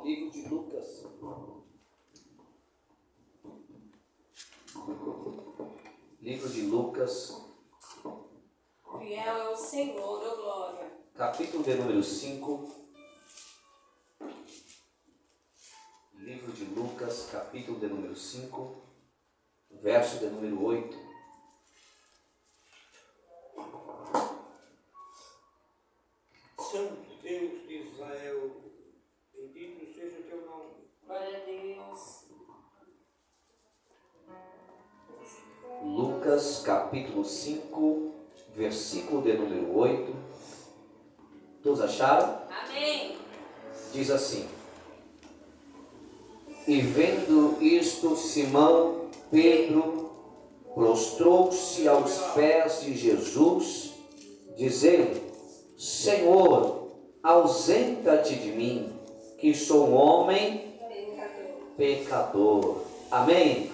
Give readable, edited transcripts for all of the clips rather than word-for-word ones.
Livro de Lucas. Livro de Lucas. Fiel é o Senhor, ô glória. Capítulo de número 5. Livro de Lucas, capítulo de número 5, verso de número 8. Santo Deus de Israel, bendito seja o teu nome. Glória a Deus. Lucas, capítulo 5, versículo de número 8. Todos acharam? Amém. Diz assim: E vendo isto, Simão Pedro prostrou-se aos pés de Jesus, dizendo: Senhor, ausenta-te de mim, que sou um homem pecador. Amém?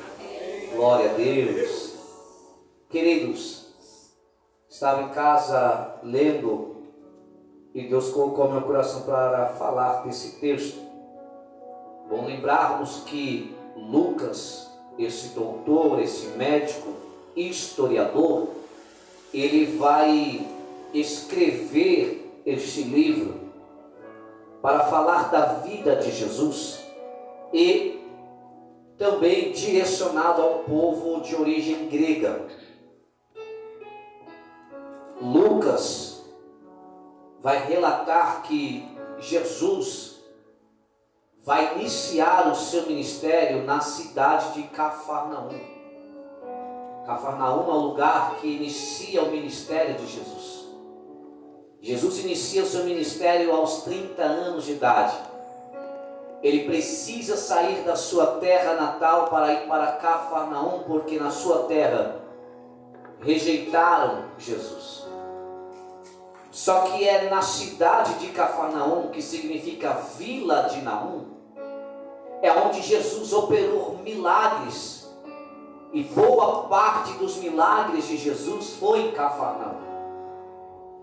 Glória a Deus. Queridos, estava em casa lendo e Deus colocou no meu coração para falar desse texto. Bom lembrarmos que Lucas, esse doutor, esse médico, historiador, ele vai escrever este livro para falar da vida de Jesus e também direcionado ao povo de origem grega. Lucas vai relatar que Jesus vai iniciar o seu ministério na cidade de Cafarnaum. Cafarnaum é o lugar que inicia o ministério de Jesus. Jesus inicia o seu ministério aos 30 anos de idade. Ele precisa sair da sua terra natal para ir para Cafarnaum, porque na sua terra rejeitaram Jesus. Só que é na cidade de Cafarnaum, que significa Vila de Naum, é onde Jesus operou milagres. E boa parte dos milagres de Jesus foi em Cafarnaum.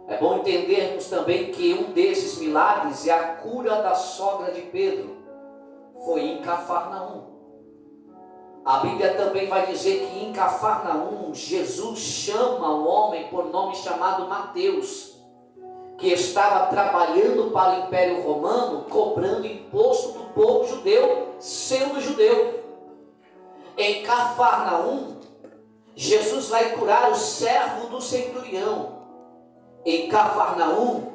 É bom entendermos também que um desses milagres é a cura da sogra de Pedro. Foi em Cafarnaum. A Bíblia também vai dizer que em Cafarnaum, Jesus chama um homem por nome chamado Mateus, que estava trabalhando para o Império Romano, cobrando imposto do povo judeu, sendo judeu. Em Cafarnaum, Jesus vai curar o servo do centurião. Em Cafarnaum,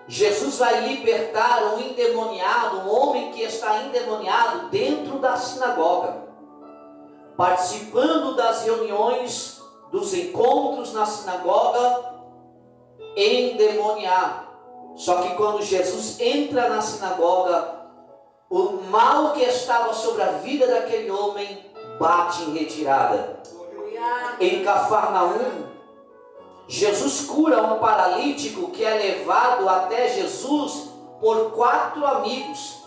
Jesus vai libertar um endemoniado, um homem que está endemoniado dentro da sinagoga, participando das reuniões, dos encontros na sinagoga, endemoniado. Só que quando Jesus entra na sinagoga, o mal que estava sobre a vida daquele homem bate em retirada. Em Cafarnaum, Jesus cura um paralítico que é levado até Jesus por 4 amigos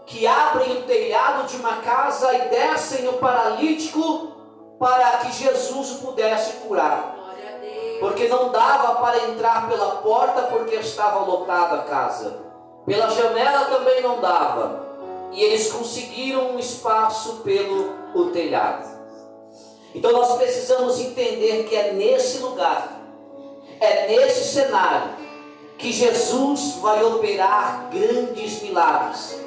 que abrem o telhado de uma casa e descem o paralítico para que Jesus o pudesse curar. Porque não dava para entrar pela porta porque estava lotada a casa. Pela janela também não dava. E eles conseguiram um espaço pelo telhado. Então nós precisamos entender que é nesse lugar, é nesse cenário, que Jesus vai operar grandes milagres.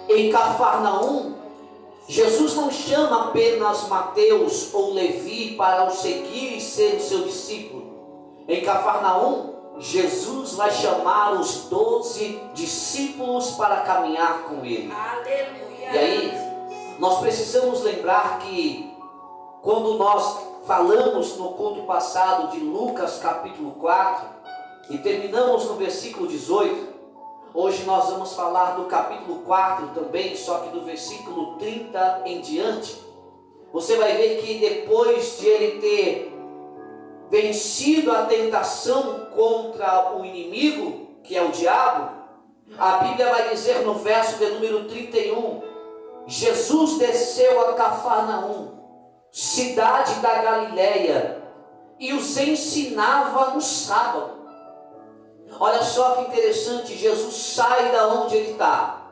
Em Cafarnaum, Jesus não chama apenas Mateus ou Levi para o seguir e ser o seu discípulo. Em Cafarnaum, Jesus vai chamar os 12 discípulos para caminhar com ele. Aleluia. E aí, nós precisamos lembrar que quando nós falamos no culto passado de Lucas capítulo 4 e terminamos no versículo 18, hoje nós vamos falar do capítulo 4 também, só que do versículo 30 em diante. Você vai ver que depois de ele ter vencido a tentação contra o inimigo, que é o diabo, a Bíblia vai dizer no verso de número 31, Jesus desceu a Cafarnaum, cidade da Galileia, e os ensinava no sábado. Olha só que interessante, Jesus sai da onde ele está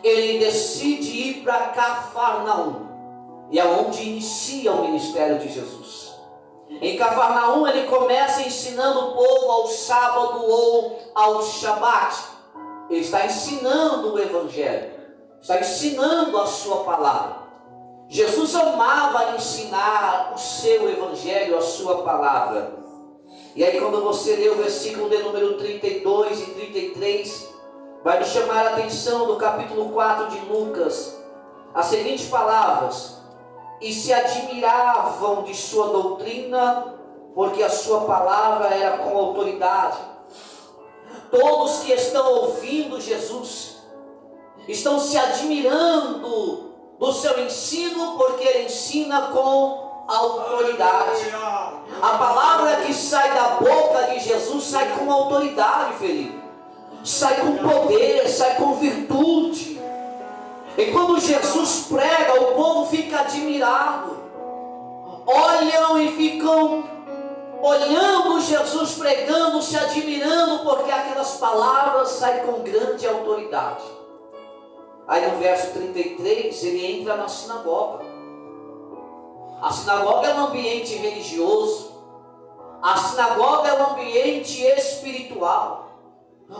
ele decide ir para Cafarnaum, e é onde inicia o ministério de Jesus. Em Cafarnaum ele começa ensinando o povo ao sábado ou ao Shabat. Ele está ensinando o Evangelho, está ensinando a sua palavra. Jesus amava ensinar o seu Evangelho, a sua palavra. E aí quando você lê o versículo de número 32 e 33, vai me chamar a atenção do capítulo 4 de Lucas, as seguintes palavras: e se admiravam de sua doutrina, porque a sua palavra era com autoridade. Todos que estão ouvindo Jesus estão se admirando do seu ensino, porque ele ensina com autoridade. A palavra que sai da boca de Jesus sai com autoridade, Felipe. Sai com poder, sai com virtude. E quando Jesus prega, o povo fica admirado. Olham e ficam olhando Jesus pregando, se admirando, porque aquelas palavras saem com grande autoridade. Aí no verso 33, ele entra na sinagoga. A sinagoga é um ambiente religioso. A sinagoga é um ambiente espiritual.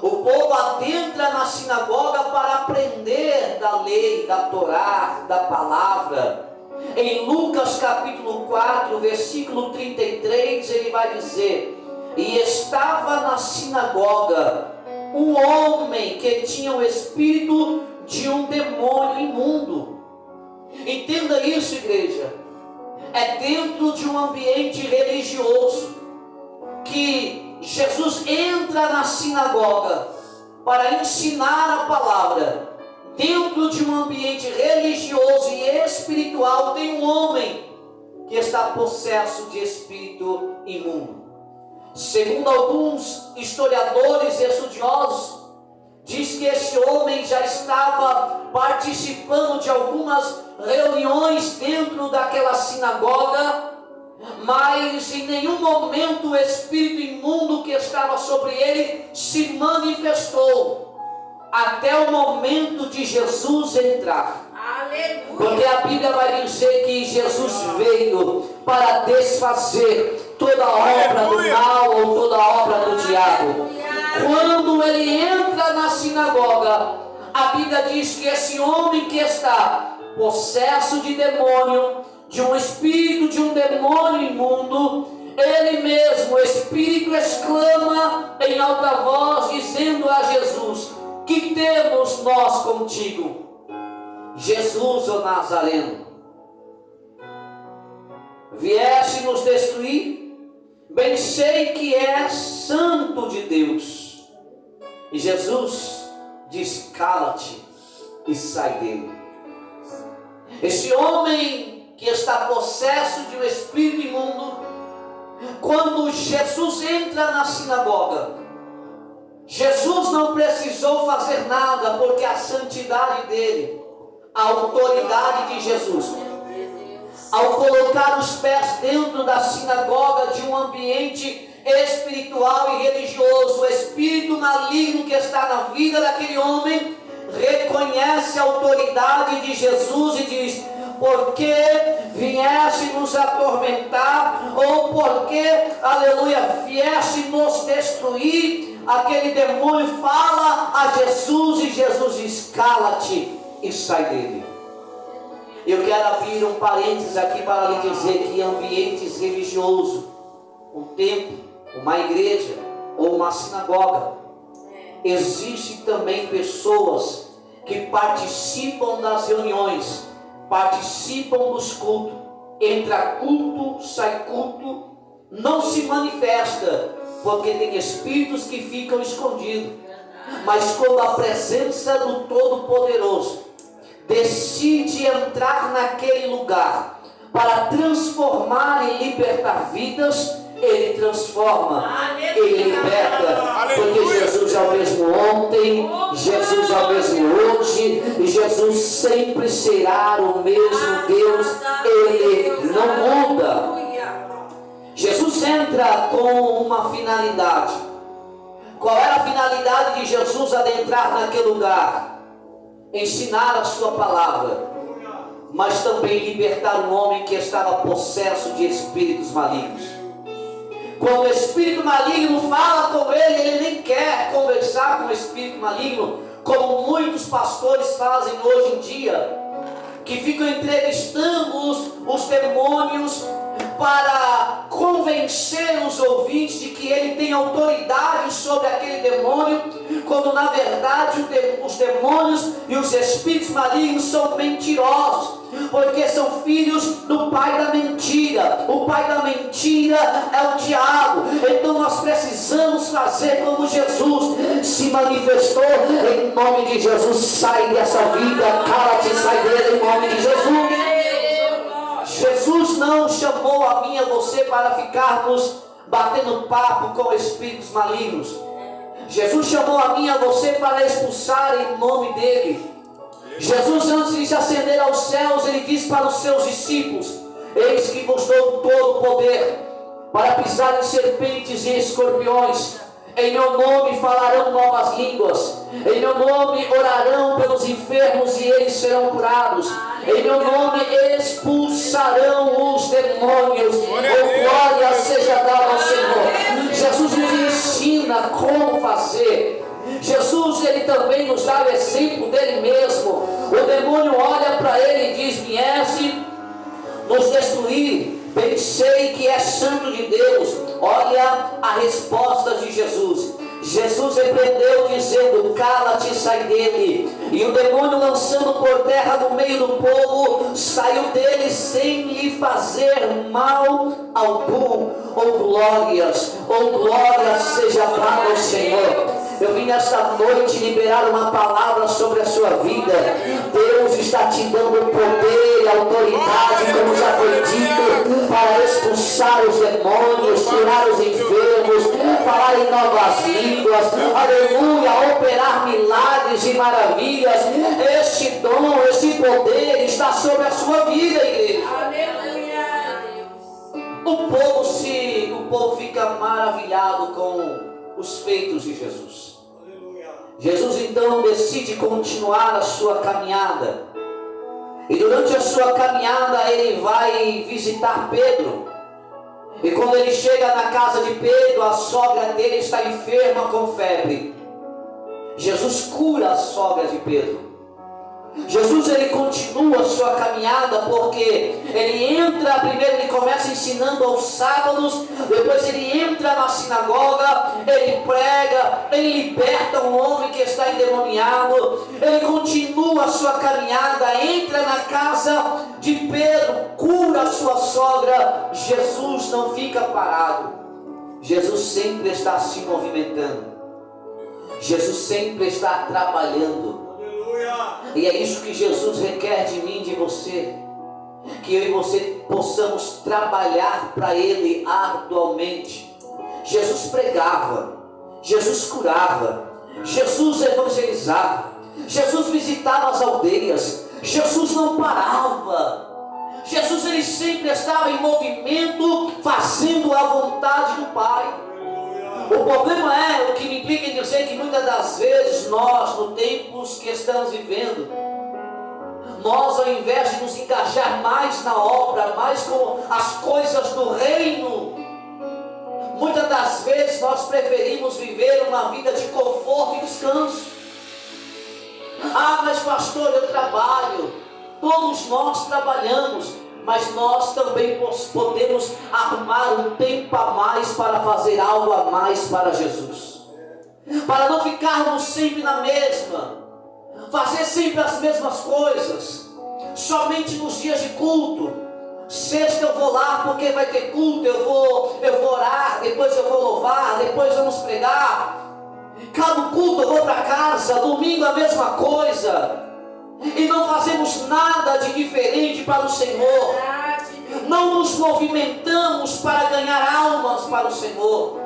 O povo adentra na sinagoga para aprender da lei, da Torá, da palavra. Em Lucas capítulo 4, versículo 33, ele vai dizer: e estava na sinagoga um homem que tinha o espírito de um demônio imundo. Entenda isso, igreja. É dentro de um ambiente religioso que Jesus entra na sinagoga para ensinar a palavra. Dentro de um ambiente religioso e espiritual tem um homem que está possesso de espírito imundo. Segundo alguns historiadores estudiosos, diz que esse homem já estava participando de algumas reuniões dentro daquela sinagoga, mas em nenhum momento o espírito imundo que estava sobre ele se manifestou, até o momento de Jesus entrar. Aleluia. Porque a Bíblia vai dizer que Jesus veio para desfazer toda a obra do mal ou toda a obra do diabo. Quando ele entra na sinagoga, a Bíblia diz que esse homem que está possesso de demônio, de um espírito de um demônio imundo, ele mesmo, o espírito, exclama em alta voz, dizendo a Jesus: que temos nós contigo, Jesus o Nazareno? Vieste nos destruir? Bem sei que és santo de Deus. E Jesus diz: cala-te e sai dele. Esse homem que está possesso de um espírito imundo, quando Jesus entra na sinagoga, Jesus não precisou fazer nada, porque a santidade dele, a autoridade de Jesus, ao colocar os pés dentro da sinagoga, de um ambiente espiritual e religioso, o espírito maligno que está na vida daquele homem reconhece a autoridade de Jesus e diz: por que vieste nos atormentar? Ou por que, aleluia, vieste nos destruir? Aquele demônio fala a Jesus e Jesus diz: cala-te e sai dele. Eu quero abrir um parênteses aqui para lhe dizer que em ambientes religiosos, um templo, uma igreja ou uma sinagoga, existem também pessoas que participam das reuniões, participam dos cultos, entra culto, sai culto, não se manifesta, porque tem espíritos que ficam escondidos. Mas quando a presença do Todo-Poderoso decide entrar naquele lugar para transformar e libertar vidas, ele transforma, ele liberta, porque Jesus é o mesmo ontem, Jesus é o mesmo hoje, e Jesus sempre será o mesmo Deus, ele não muda. Jesus entra com uma finalidade. Qual era a finalidade de Jesus adentrar naquele lugar? ensinar a sua palavra, mas também libertar um homem que estava possesso de espíritos malignos. Quando o espírito maligno fala com ele, ele nem quer conversar com o espírito maligno, como muitos pastores fazem hoje em dia, que ficam entrevistando os demônios para convencer os ouvintes de que ele tem autoridade sobre aquele demônio, quando na verdade os demônios e os espíritos malignos são mentirosos, porque são filhos do pai da mentira. O pai da mentira é o diabo. Então nós precisamos fazer como Jesus se manifestou. Em nome de Jesus, sai dessa vida, cala-te, sai dele, em nome de Jesus. Jesus não chamou a mim e a você para ficarmos batendo papo com espíritos malignos. Jesus chamou a mim e a você para expulsar em nome dele. Jesus, antes de se ascender aos céus, ele disse para os seus discípulos: eis que vos dou todo o poder para pisar em serpentes e escorpiões. Em meu nome falarão novas línguas. Em meu nome orarão pelos enfermos e eles serão curados. Em meu nome expulsarão os demônios. Glória seja dada ao Senhor. Jesus nos ensina como fazer. Jesus, ele também nos dá o exemplo dele mesmo. O demônio olha para ele e diz: viesse nos destruir, bem sei que é santo de Deus. Olha a resposta de Jesus. Jesus repreendeu dizendo: cala-te, sai dele. E o demônio, lançando por terra no meio do povo, saiu dele sem lhe fazer mal algum. Glória seja dada ao Senhor. Eu vim esta noite liberar uma palavra sobre a sua vida. Deus está te dando poder e autoridade, como já foi dito, para expulsar os demônios, tirar os enfermos, falar em novas línguas, aleluia, operar milagres e maravilhas. Este dom, esse poder está sobre a sua vida, igreja. O povo fica maravilhado com os feitos de Jesus. Jesus então decide continuar a sua caminhada. E durante a sua caminhada ele vai visitar Pedro. E quando ele chega na casa de Pedro, a sogra dele está enferma com febre. Jesus cura a sogra de Pedro. Jesus, ele continua a sua caminhada, porque ele entra, primeiro ele começa ensinando aos sábados, depois ele entra na sinagoga, ele prega, ele liberta um homem que está endemoniado, ele continua a sua caminhada, entra na casa de Pedro, cura a sua sogra. Jesus não fica parado, Jesus sempre está se movimentando, Jesus sempre está trabalhando. E é isso que Jesus requer de mim e de você, que eu e você possamos trabalhar para Ele arduamente. Jesus pregava, Jesus curava, Jesus evangelizava, Jesus visitava as aldeias, Jesus não parava. Jesus, ele sempre estava em movimento, fazendo a vontade do Pai. O problema é, o que me implica em dizer que muitas das vezes nós, no tempos que estamos vivendo, nós, ao invés de nos engajar mais na obra, mais com as coisas do reino, muitas das vezes nós preferimos viver uma vida de conforto e descanso. Ah, mas pastor, eu trabalho. Todos nós trabalhamos, mas nós também podemos arrumar um tempo a mais para fazer algo a mais para Jesus, para não ficarmos sempre na mesma, fazer sempre as mesmas coisas, somente nos dias de culto. Sexta eu vou lá porque vai ter culto, eu vou orar, depois eu vou louvar, depois vamos pregar. Cada culto eu vou para casa, domingo a mesma coisa. E não fazemos nada de diferente para o Senhor. Não nos movimentamos para ganhar almas para o Senhor.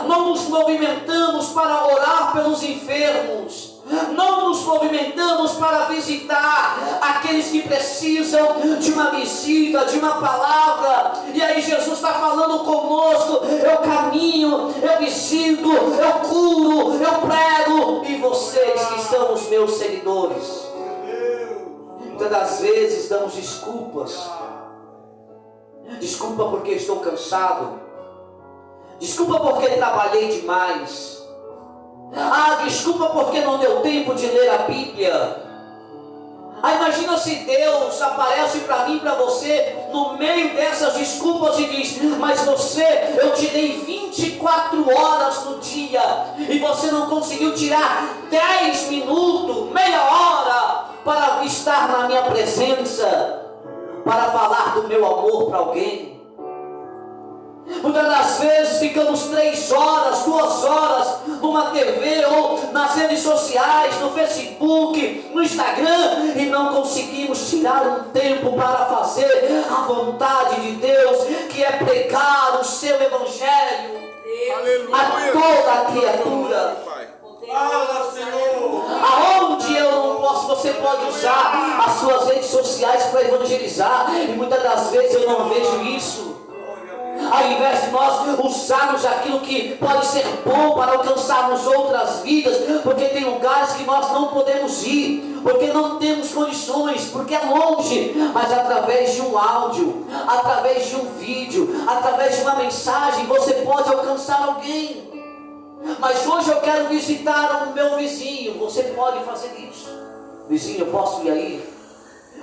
Não nos movimentamos para orar pelos enfermos. Não nos movimentamos para visitar aqueles que precisam de uma visita, de uma palavra. E aí Jesus está falando conosco: eu caminho, eu visito, eu curo, eu prego. E vocês que são os meus seguidores, Muitas das vezes damos desculpas. Desculpa porque estou cansado. Desculpa porque trabalhei demais. Desculpa porque não deu tempo de ler a Bíblia. Imagina se Deus aparece para mim, para você, no meio dessas desculpas e diz: mas você, eu te dei 24 horas no dia e você não conseguiu tirar 10 minutos, meia hora para estar na minha presença, para falar do meu amor para alguém. Muitas das vezes ficamos 3 horas, 2 horas numa TV ou nas redes sociais, no Facebook, no Instagram, e não conseguimos tirar um tempo para fazer a vontade de Deus, que é pregar o seu Evangelho a toda a criatura. Aonde eu não posso, você pode usar as suas redes sociais para evangelizar, e muitas das vezes eu não vejo isso. Ao invés de nós usarmos aquilo que pode ser bom para alcançarmos outras vidas, porque tem lugares que nós não podemos ir, porque não temos condições, porque é longe, mas através de um áudio, através de um vídeo, através de uma mensagem, você pode alcançar alguém. Mas hoje eu quero visitar o meu vizinho. Você pode fazer isso. Vizinho, eu posso ir aí?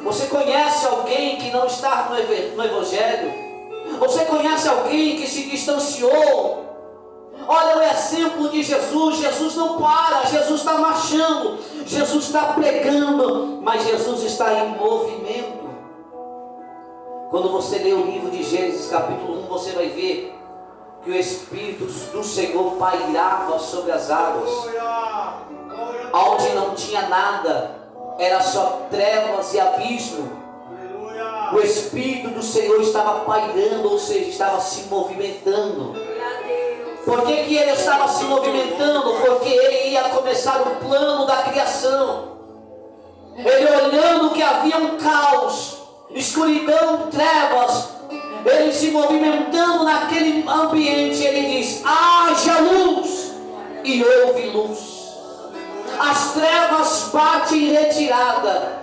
Você conhece alguém que não está no Evangelho? Você conhece alguém que se distanciou? Olha o exemplo de Jesus. Jesus não para, Jesus está marchando, Jesus está pregando, mas Jesus está em movimento. Quando você lê o livro de Gênesis capítulo 1, você vai ver que o Espírito do Senhor pairava sobre as águas, onde não tinha nada, era só trevas e abismo. O Espírito do Senhor estava pairando, ou seja, estava se movimentando. Por que ele estava se movimentando? Porque ele ia começar o plano da criação. Ele olhando que havia um caos, escuridão, trevas, ele se movimentando naquele ambiente, ele diz: haja luz, e houve luz. As trevas batem em retirada.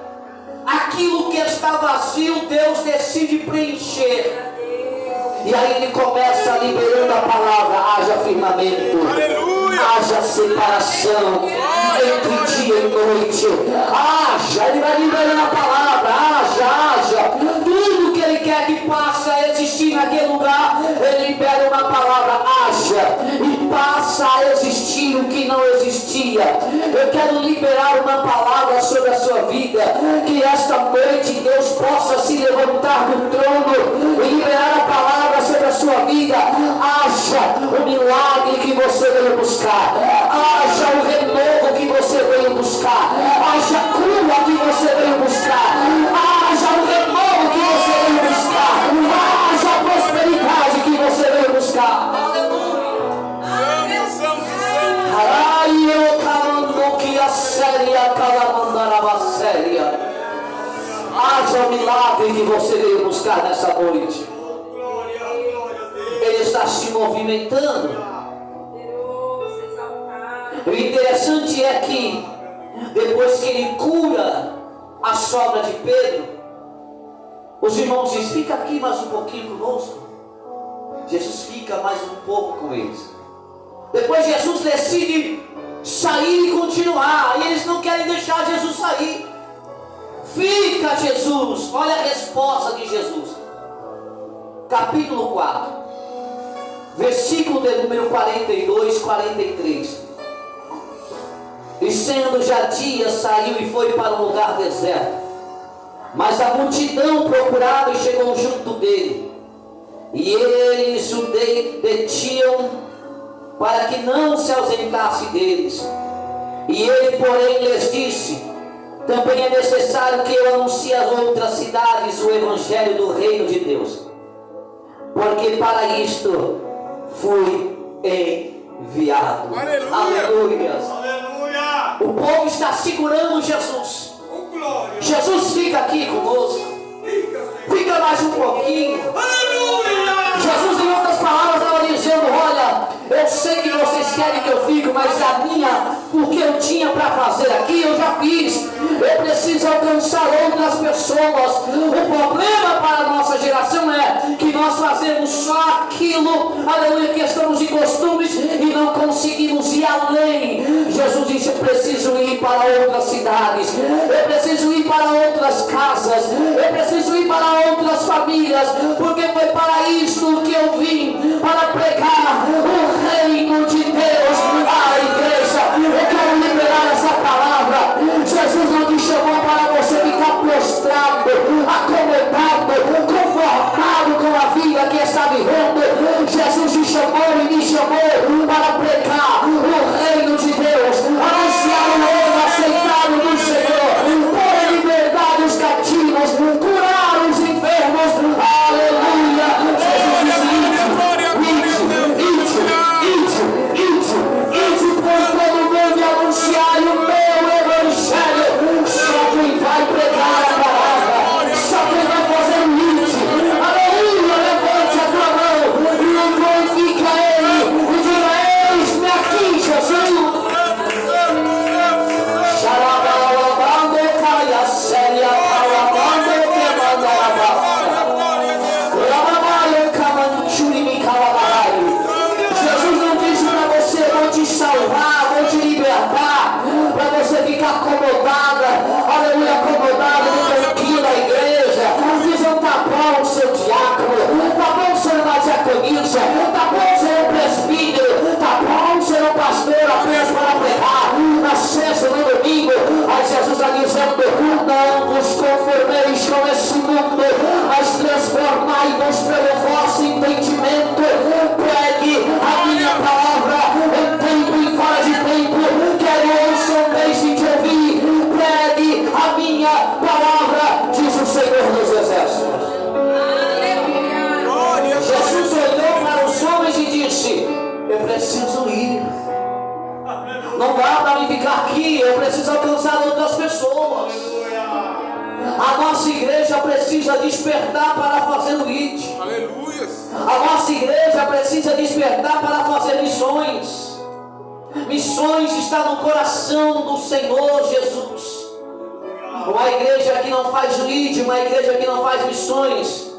Aquilo que está vazio, Deus decide preencher. E aí ele começa liberando a palavra: haja firmamento, haja separação entre dia e noite, haja. Ele vai liberando a palavra: haja. Tudo que ele quer que passe a existir naquele lugar, ele libera uma palavra: haja, e passa a existir o que não existia. Eu quero liberar uma palavra sobre a sua vida, que esta noite Deus possa se levantar do trono e liberar a palavra sobre a sua vida. Haja o milagre que você veio buscar, haja o renovo que você veio buscar, haja a cura que você veio buscar, haja o renovo que você veio buscar, haja a prosperidade que você veio buscar. Haja o milagre que você veio buscar nessa noite. Ele está se movimentando. O interessante é que depois que ele cura a sogra de Pedro, os irmãos dizem: fica aqui mais um pouquinho conosco. Jesus fica mais um pouco com eles. Depois Jesus decide sair e continuar, e eles não querem deixar Jesus sair. Fica, Jesus. Olha a resposta de Jesus. Capítulo 4, versículo de número 42, 43. E sendo já dia, saiu e foi para um lugar deserto. Mas a multidão procurava e chegou junto dele. E eles o detinham para que não se ausentasse deles. E ele, porém, lhes disse: também é necessário que eu anuncie às outras cidades o Evangelho do Reino de Deus, porque para isto fui enviado. Aleluia. O povo está segurando Jesus. Jesus, fica aqui conosco. Fica mais um pouquinho. Jesus, em outras palavras, estava dizendo: olha, eu sei que vocês querem que eu fique, mas a minha o que eu tinha para fazer aqui, eu já fiz. Eu preciso alcançar outras pessoas. O problema para a nossa geração é que nós fazemos só aquilo, aleluia, questões de costumes, e não conseguimos ir além. Jesus disse: eu preciso ir para outras cidades, eu preciso ir para outras casas, eu preciso ir para outras famílias, porque foi para isso que eu vim, para pregar o reino de Deus à igreja. Eu quero liberar essa palavra. Jesus não te chamou para você ficar prostrado, acomodado, conformado com a vida que está vivendo. Jesus te chamou e me chamou para pregar o reino de Deus, anunciar o reino aceitado do Senhor, pôr em liberdade os cativos, curar os enfermos. Aleluia! Jesus disse: ide por todo mundo e anunciar o meu evangelho. Só quem vai pregar a palavra, só quem vai fazer o ide. Aleluia! Levante a tua mão e glorifica Ele e diga: eis-me aqui, Jesus. Jesus não disse para você: vou te salvar, vou te libertar, para você ficar acomodada, aleluia, acomodada no banquinho da igreja, dizendo: tá bom seu diácono, tá bom ser uma diaconisa, tá bom ser um presbítero, tá bom ser um pastor apenas para pregar na sexta, no domingo. Aí Jesus está dizendo: não vos conformeis com esse mundo, mas transformai-vos pelo vosso entendimento. Pregue a minha palavra em tempo e fora de tempo, quero ouçam, deixem de ouvir. Pregue a minha palavra, diz o Senhor dos Exércitos. Jesus olhou para os homens e disse: eu preciso ir. Não dá para me ficar aqui, eu preciso alcançar outras pessoas. A nossa igreja precisa despertar para fazer o IT. Aleluia. A nossa igreja precisa despertar para fazer missões. Missões está no coração do Senhor Jesus. Uma igreja que não faz o IT, uma igreja que não faz missões,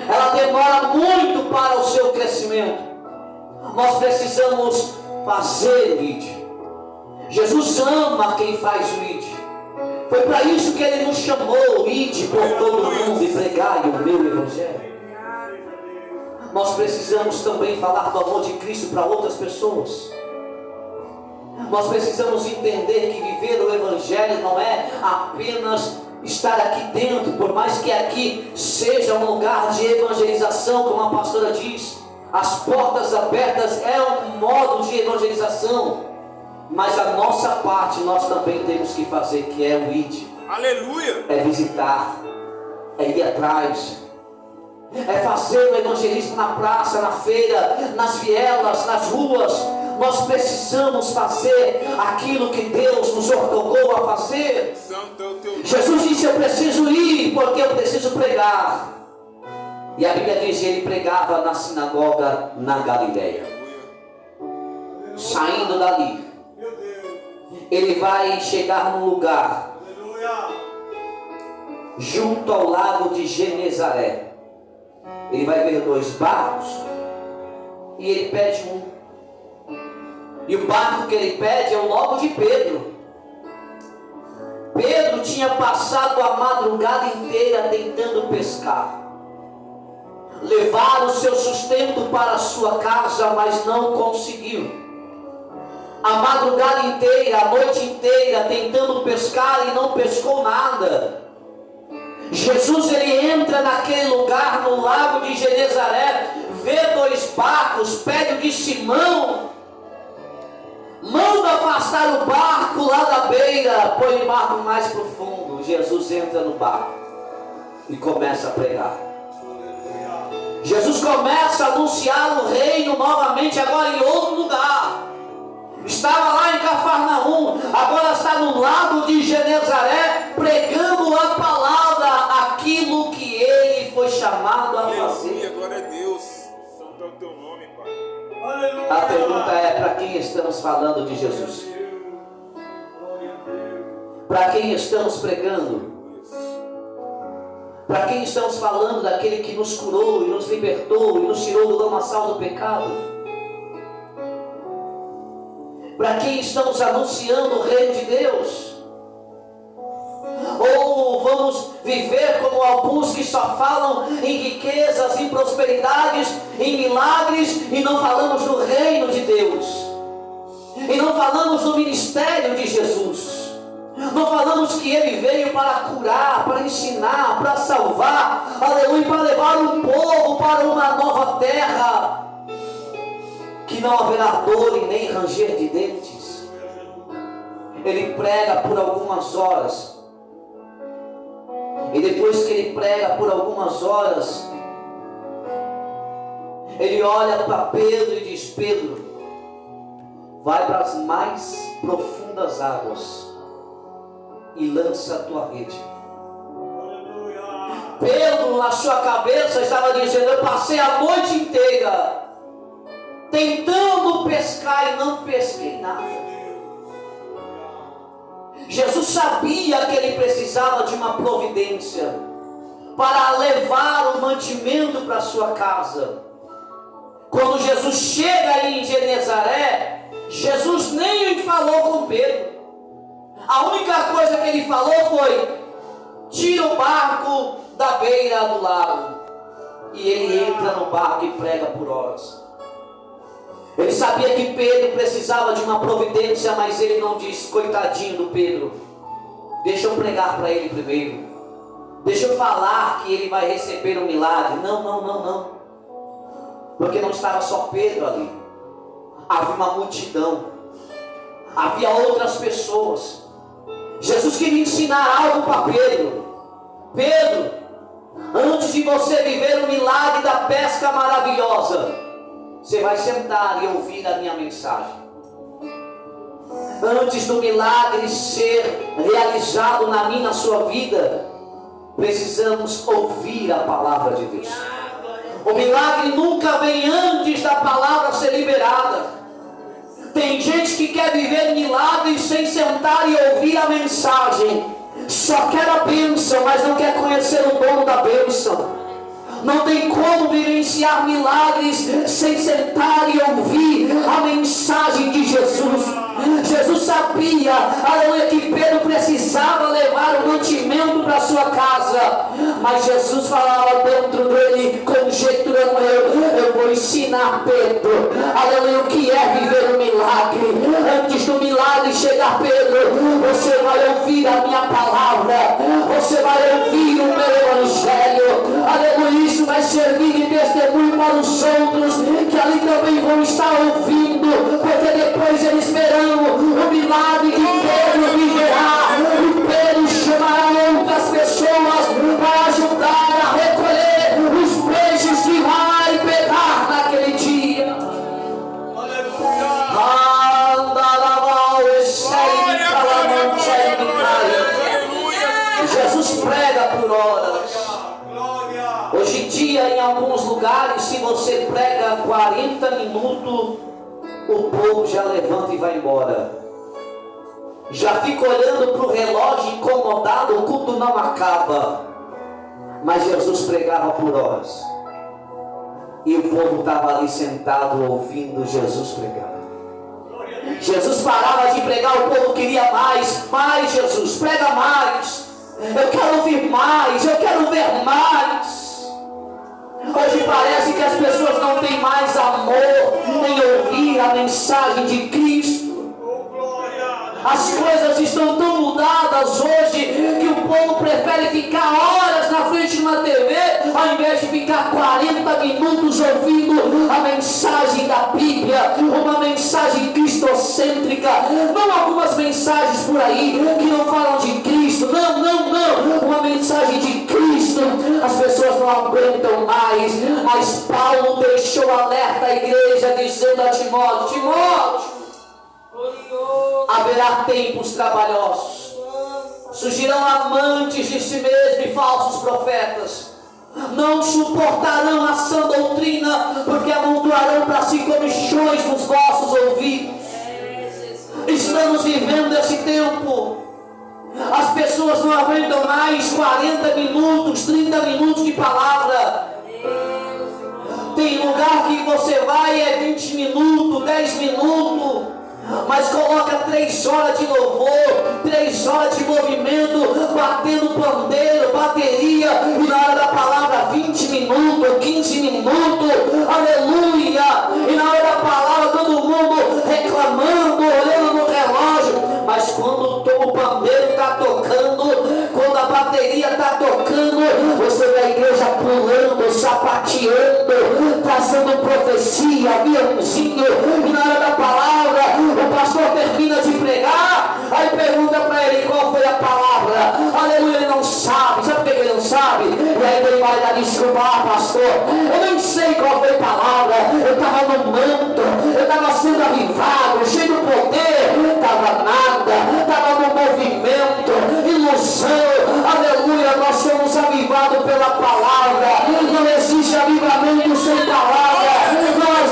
ela demora muito para o seu crescimento. Nós precisamos fazer o IT. Jesus ama quem faz o ID. Foi para isso que Ele nos chamou: ide por todo mundo e pregai o meu evangelho. Nós precisamos também falar do amor de Cristo para outras pessoas. Nós precisamos entender que viver o evangelho não é apenas estar aqui dentro, por mais que aqui seja um lugar de evangelização, como a pastora diz, as portas abertas é um modo de evangelização. Mas a nossa parte nós também temos que fazer, que é o id. Aleluia. É visitar, é ir atrás, é fazer o evangelismo na praça, na feira, nas vielas, nas ruas. Nós precisamos fazer aquilo que Deus nos ordenou a fazer. Santo é o teu nome. Jesus disse: eu preciso ir porque eu preciso pregar. E a Bíblia diz que Ele pregava na sinagoga na Galileia. Saindo dali, Ele vai chegar num lugar junto ao lago de Genezaré. Ele vai ver 2 barcos e ele pede um. E o barco que ele pede é o logo de Pedro. Pedro tinha passado a madrugada inteira tentando pescar, levar o seu sustento para a sua casa, mas não conseguiu. A madrugada inteira, a noite inteira tentando pescar e não pescou nada. Jesus, ele entra naquele lugar, no lago de Genezaré, vê 2 barcos, pede o de Simão, manda afastar o barco lá da beira, põe o barco mais profundo. Jesus entra no barco e começa a pregar. Jesus começa a anunciar o reino novamente, agora em outro lugar. Estava lá em Cafarnaum, agora está no lago de Genezaré, pregando a palavra, aquilo que ele foi chamado a fazer. Glória a Deus. Santo é o teu nome, Pai. A pergunta é: para quem estamos falando de Jesus? Para quem estamos pregando? Para quem estamos falando daquele que nos curou e nos libertou e nos tirou do lamaçal do pecado? Para quem estamos anunciando o reino de Deus? Ou vamos viver como alguns que só falam em riquezas, em prosperidades, em milagres e não falamos do reino de Deus? E não falamos do ministério de Jesus? Não falamos que Ele veio para curar, para ensinar, para salvar, aleluia, para levar um povo para uma nova terra, que não haverá dor e nem ranger de dentes. Ele prega por algumas horas, e depois que Ele prega por algumas horas, Ele olha para Pedro e diz: Pedro, vai para as mais profundas águas e lança a tua rede. Pedro, na sua cabeça, estava dizendo: eu passei a noite inteira tentando pescar e não pesquei nada. Jesus sabia que ele precisava de uma providência para levar o mantimento para sua casa. Quando Jesus chega aí em Genezaré, Jesus nem falou com Pedro. A única coisa que ele falou foi: tira o barco da beira do lago. E ele entra no barco e prega por horas. Ele sabia que Pedro precisava de uma providência, mas ele não disse: coitadinho do Pedro, deixa eu pregar para ele primeiro, deixa eu falar que ele vai receber um milagre. Não, porque não estava só Pedro ali, havia uma multidão, havia outras pessoas. Jesus queria ensinar algo para Pedro. Pedro, antes de você viver o milagre da pesca maravilhosa, você vai sentar e ouvir a minha mensagem. Antes do milagre ser realizado na minha, na sua vida, precisamos ouvir a palavra de Deus. O milagre nunca vem antes da palavra ser liberada. Tem gente que quer viver milagres sem sentar e ouvir a mensagem. Só quer a bênção, mas não quer conhecer o dono da bênção. Não tem como vivenciar milagres sem sentar e ouvir a mensagem de Jesus. Jesus sabia, aleluia, que Pedro precisava levar o mantimento para sua casa, mas Jesus falava dentro dele, conjecturando: eu vou ensinar Pedro, aleluia, o que é viver um milagre. Antes do milagre chegar, Pedro, você vai ouvir a minha palavra, você vai ouvir o meu evangelho, aleluia. Isso vai servir de testemunho para os outros que ali também vão estar ouvindo, porque depois eles verão o milagre que Pedro viverá, e Pedro chamará outras pessoas para ajudar a recolher os peixes que vai pegar naquele dia. Jesus prega por horas. Hoje em dia, em alguns lugares, se você prega 40 minutos, o povo já levanta e vai embora. Já fica olhando para o relógio incomodado, o culto não acaba. Mas Jesus pregava por horas. E o povo estava ali sentado ouvindo Jesus pregar. Jesus parava de pregar, o povo queria mais. Mais, Jesus, prega mais. Eu quero ouvir mais, eu quero ver mais. Hoje parece que as pessoas não têm mais amor nem ouvir a mensagem de Cristo. As coisas estão tão mudadas hoje que o povo prefere ficar horas na frente de uma TV ao invés de ficar 40 minutos ouvindo a mensagem da Bíblia, uma mensagem cristocêntrica. Não algumas mensagens por aí que não falam de Cristo, não, uma mensagem de Cristo. As pessoas não aguentam mais, mas Paulo deixou alerta à igreja dizendo a Timóteo, haverá tempos trabalhosos, surgirão amantes de si mesmos e falsos profetas, não suportarão a sã doutrina, porque amontoarão para si comichões nos vossos ouvidos. Estamos vivendo esse tempo As pessoas não aguentam mais 40 minutos, 30 minutos de palavra. Tem lugar que você vai é 20 minutos, 10 minutos, mas coloca 3 horas de louvor, 3 horas de movimento, batendo pandeiro, bateria, e na hora da palavra 20 minutos, 15 minutos, aleluia, e na hora da palavra todo mundo reclamando, olhando no relógio. Mas quando o pandeiro está tocando, quando a bateria está tocando, você vê a igreja pulando, sapateando, trazendo profecia, aviãozinho, e na hora da palavra, o pastor termina de pregar, aí pergunta para ele qual foi a palavra. Aleluia, ele não sabe. Sabe por que ele não sabe? E aí ele vai dar desculpa: pastor, eu nem sei qual foi a palavra, eu estava no manto, eu estava sendo avivado, cheio do poder, estava nada, estava no movimento, ilusão. Aleluia, nós somos avivados pela palavra. Não existe avivamento sem palavra,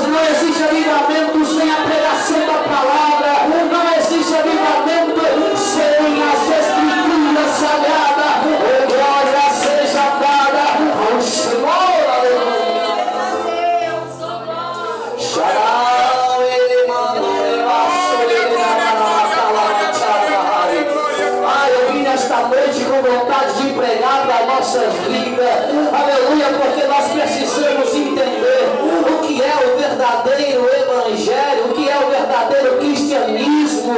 não existe avivamento sem a pregação da palavra, não existe avivamento sem as escrituras sagradas. Oh, glória seja dada ao Senhor. Aleluia. Eu vim nesta noite com vontade de pregar para nossas vidas. Aleluia, porque nós precisamos entender o que é o verdadeiro evangelho, o que é o verdadeiro cristianismo.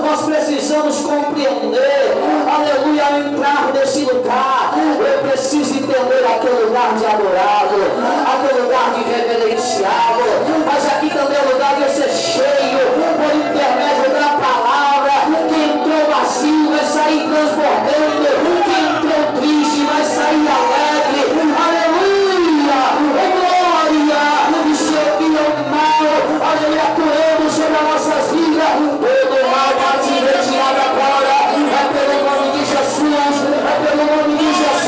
Nós precisamos compreender, aleluia, ao entrar nesse lugar, eu preciso entender aquele lugar de adorado, aquele lugar de reverenciado, mas aqui também é o lugar de ser cheio por intermédio da palavra. Quem entrou vazio vai sair transbordando, quem entrou triste vai sair alegre. Aleluia, glória. E se eu vi o mal, aleluia, atuando sobre as nossas vidas, todo mal vai te retirar agora. É pelo nome de Jesus, é pelo nome de Jesus.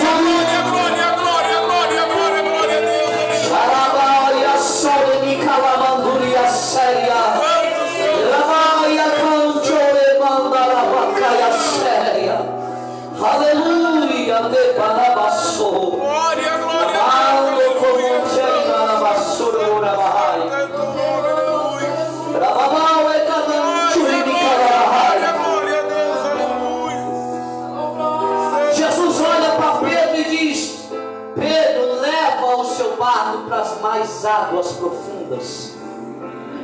Glória, glória, glória, glória, glória a Deus. Xarabaia, sole, calamanduria séria. Rabaia, canchore, mandarabacaia séria. Aleluia, de panabassou. Glória, glória a Amando Deus. como chega bassura urabahai. Rababau e camanchuri de calabahai. Glória a Deus, aleluia. Jesus olha para Pedro e diz: Pedro, leva o seu barco para as mais águas profundas.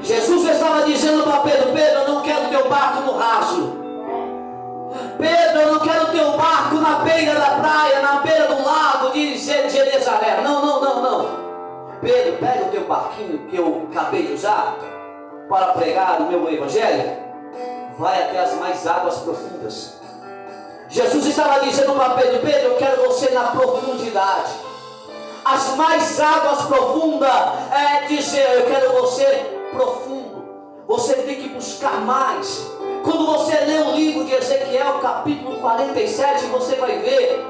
Jesus estava dizendo para Pedro: Pedro, eu não quero teu barco no raso. Pedro, eu não quero teu barco na beira da praia, na beira do lago de Genezaré. Não, não, não, não. Pedro, pega o teu barquinho que eu acabei de usar para pregar o meu evangelho, vai até as mais águas profundas. Jesus estava dizendo para Pedro: Pedro, eu quero você na profundidade. As mais águas profundas é dizer, eu quero você profundo. Você tem que buscar mais. Quando você lê o livro de Ezequiel, capítulo 47, você vai ver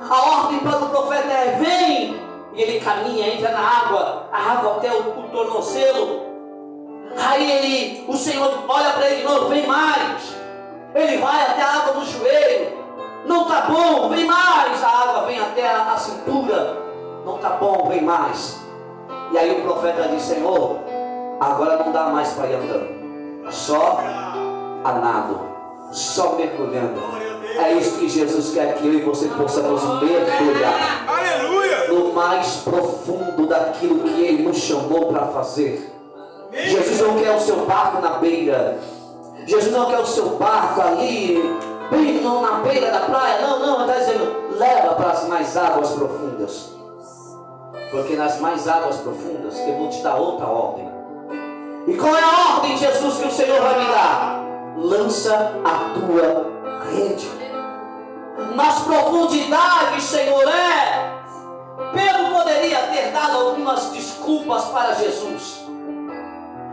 a ordem para o profeta é: vem. E ele caminha, entra na água, a água até o tornozelo. Aí o Senhor olha para ele de novo: vem mais. Ele vai até a água do joelho. Não está bom, vem mais. A água vem até a cintura. Não está bom, vem mais. E aí o profeta diz: Senhor, agora não dá mais para ir andando, só a nado, só mergulhando. É isso que Jesus quer que eu e você possamos mergulhar. Aleluia. No mais profundo daquilo que Ele nos chamou para fazer. Jesus não quer o seu barco na beira. Jesus não quer o seu barco ali, bem na beira da praia. Não, não, ele está dizendo: leva para as mais águas profundas. Porque nas mais águas profundas eu vou te dar outra ordem. E qual é a ordem, Jesus, que o Senhor vai me dar? Lança a tua rede. Nas profundidades, Senhor, Pedro poderia ter dado algumas desculpas para Jesus,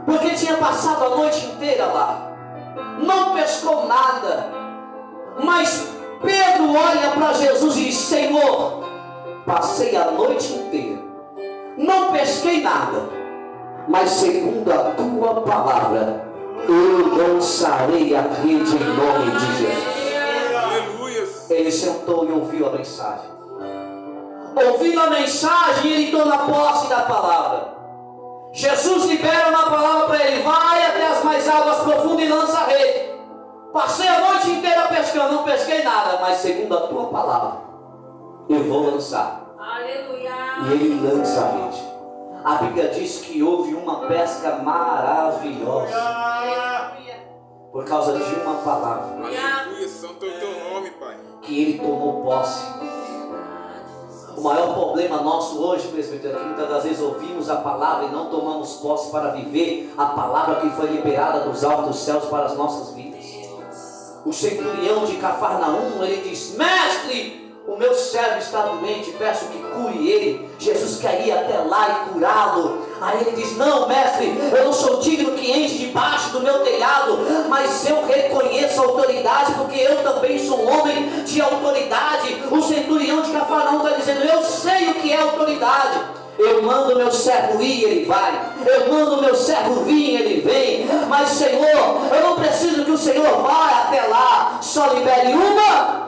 porque tinha passado a noite inteira lá, não pescou nada. Mas Pedro olha para Jesus e diz: Senhor, passei a noite inteira, não pesquei nada, mas segundo a tua palavra, eu lançarei a rede em nome de Jesus. Aleluia, Ele sentou e ouviu a mensagem. Ouvindo a mensagem, ele toma posse da palavra. Jesus libera uma palavra para ele: vai até as mais águas profundas e lança a rede. Passei a noite inteira pescando, não pesquei nada, mas segundo a tua palavra, eu vou lançar. Aleluia. E ele lança a rede. A Bíblia diz que houve uma pesca maravilhosa por causa de uma palavra. Aleluia, santo é o teu nome, Pai. Que ele tomou posse. O maior problema nosso hoje, presbítero, é que muitas das vezes ouvimos a palavra e não tomamos posse para viver a palavra que foi liberada dos altos céus para as nossas vidas. O centurião de Cafarnaum, ele diz: mestre, o meu servo está doente, peço que cure ele. Jesus quer ir até lá e curá-lo. Aí ele diz: não, mestre, eu não sou digno que entre debaixo do meu telhado, mas eu reconheço a autoridade, porque eu também sou um homem de autoridade. O centurião de Cafarnaum está dizendo: eu sei o que é autoridade. Eu mando meu servo ir, ele vai. Eu mando meu servo vir, ele vem. Mas Senhor, eu não preciso que o Senhor vá até lá. Só libere uma,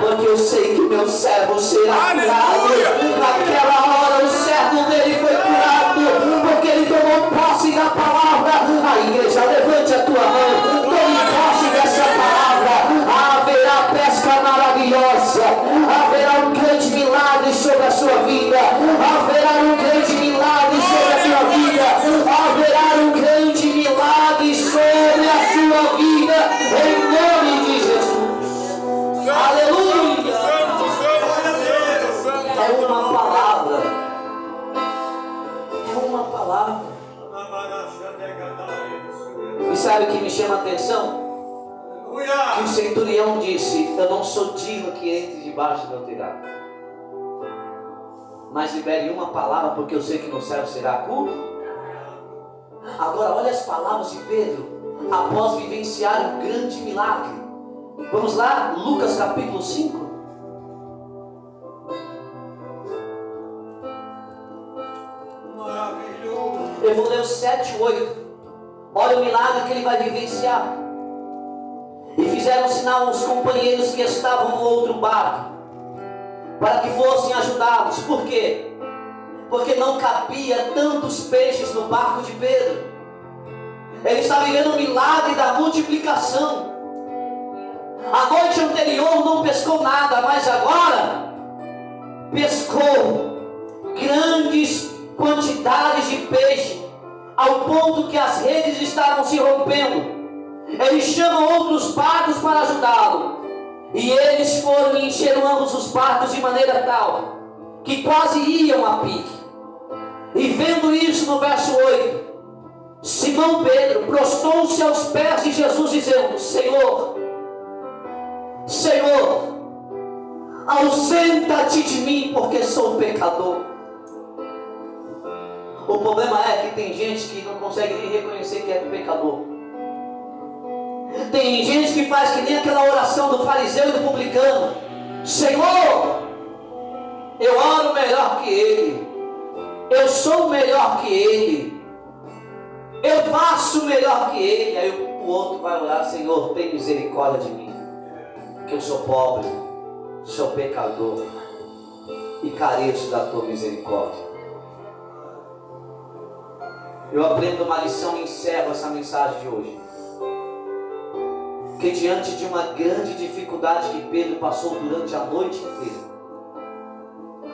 porque eu sei que meu servo será curado. Naquela hora o servo dele foi curado, porque ele tomou posse da palavra. A igreja, levante a tua mão, tome posse dessa palavra. Haverá pesca maravilhosa, haverá um grande milagre sobre a sua vida, haverá um grande milagre sobre a sua vida, haverá um grande milagre sobre a sua vida, em nome de Jesus. Aleluia! É uma palavra. É uma palavra. E sabe o que me chama a atenção? Que o centurião disse: eu não sou digno que entre debaixo do meu telhado, mas libere uma palavra, porque eu sei que meu servo será curado. Agora olha as palavras de Pedro após vivenciar um grande milagre. Vamos lá, Lucas capítulo 5. Eu vou ler os 7 e 8. Olha o milagre que ele vai vivenciar. E fizeram sinal aos companheiros que estavam no outro barco, para que fossem ajudá-los. Por quê? Porque não cabia tantos peixes no barco de Pedro. Ele está vivendo o milagre da multiplicação. A noite anterior não pescou nada, mas agora pescou grandes quantidades de peixe, ao ponto que as redes estavam se rompendo. Ele chama outros barcos para ajudá-lo, e eles foram e encheram ambos os barcos de maneira tal que quase iam a pique. E vendo isso, no verso 8, Simão Pedro prostrou-se aos pés de Jesus, dizendo: Senhor, Senhor, ausenta-te de mim, porque sou pecador. O problema é que tem gente que não consegue nem reconhecer que é pecador. Tem gente que faz que nem aquela oração do fariseu e do publicano: Senhor, eu oro melhor que ele, eu sou melhor que ele, eu faço melhor que ele. Aí o outro vai orar: Senhor, tem misericórdia de mim, que eu sou pobre, sou pecador e careço da tua misericórdia. Eu aprendo uma lição e encerro essa mensagem de hoje. Que diante de uma grande dificuldade que Pedro passou durante a noite inteira,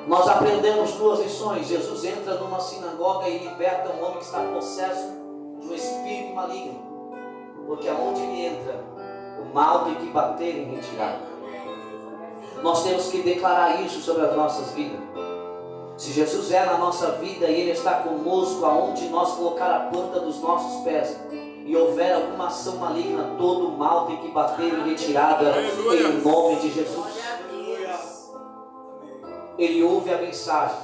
nós aprendemos 2 lições. Jesus entra numa sinagoga e liberta um homem que está possesso de um espírito maligno, porque aonde ele entra, o mal tem que bater em retirada. Nós temos que declarar isso sobre as nossas vidas. Se Jesus é na nossa vida e Ele está conosco aonde nós colocar a planta dos nossos pés, e houver alguma ação maligna, todo o mal tem que bater em retirada, em nome de Jesus. Ele ouve a mensagem,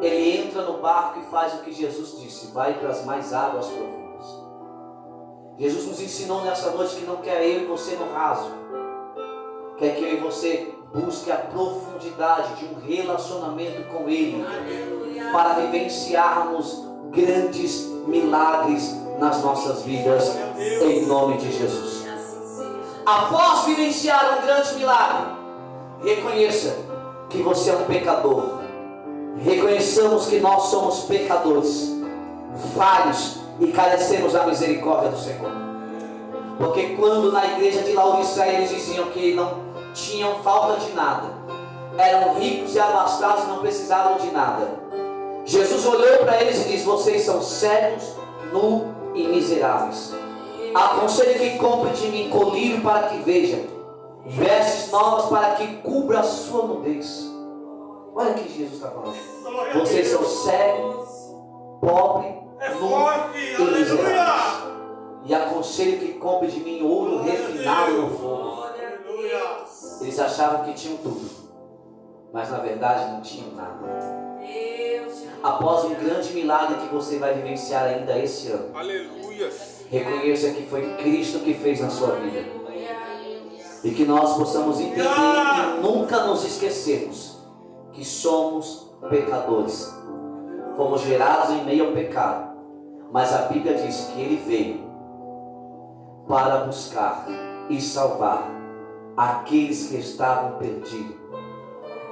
ele entra no barco e faz o que Jesus disse: vai para as mais águas profundas. Jesus nos ensinou nessa noite que não quer eu e você no raso, quer que eu e você busque a profundidade de um relacionamento com Ele, para vivenciarmos grandes milagres nas nossas vidas, em nome de Jesus. Após vivenciar um grande milagre, reconheça que você é um pecador. Reconheçamos que nós somos pecadores, falhos e carecemos da misericórdia do Senhor. Porque quando na igreja de Laodiceia eles diziam que não tinham falta de nada, eram ricos e abastados e não precisavam de nada, Jesus olhou para eles e disse: vocês são cegos, nus e miseráveis. Aconselho que compre de mim colírio para que veja, vestes novas para que cubra a sua nudez. Olha o que Jesus está falando. Vocês são cegos, pobres, nus e miseráveis. E aconselho que compre de mim ouro refinado no fogo. Eles achavam que tinham tudo, mas na verdade não tinham nada. Após um grande milagre que você vai vivenciar ainda esse ano, Aleluia. reconheça que foi Cristo que fez na sua vida. E que nós possamos entender e nunca nos esquecermos que somos pecadores. Fomos gerados em meio ao pecado, mas a Bíblia diz que Ele veio para buscar e salvar aqueles que estavam perdidos.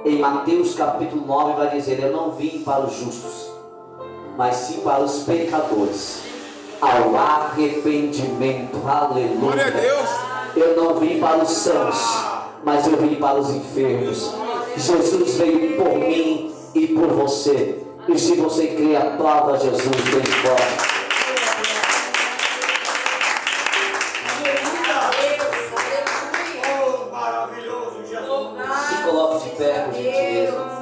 Em Mateus capítulo 9 vai dizer: eu não vim para os justos, mas sim para os pecadores, ao arrependimento. Aleluia. Glória a Deus. Eu não vim para os sãos, mas eu vim para os enfermos. Jesus veio por mim e por você. E se você crê, aplauda Jesus bem forte.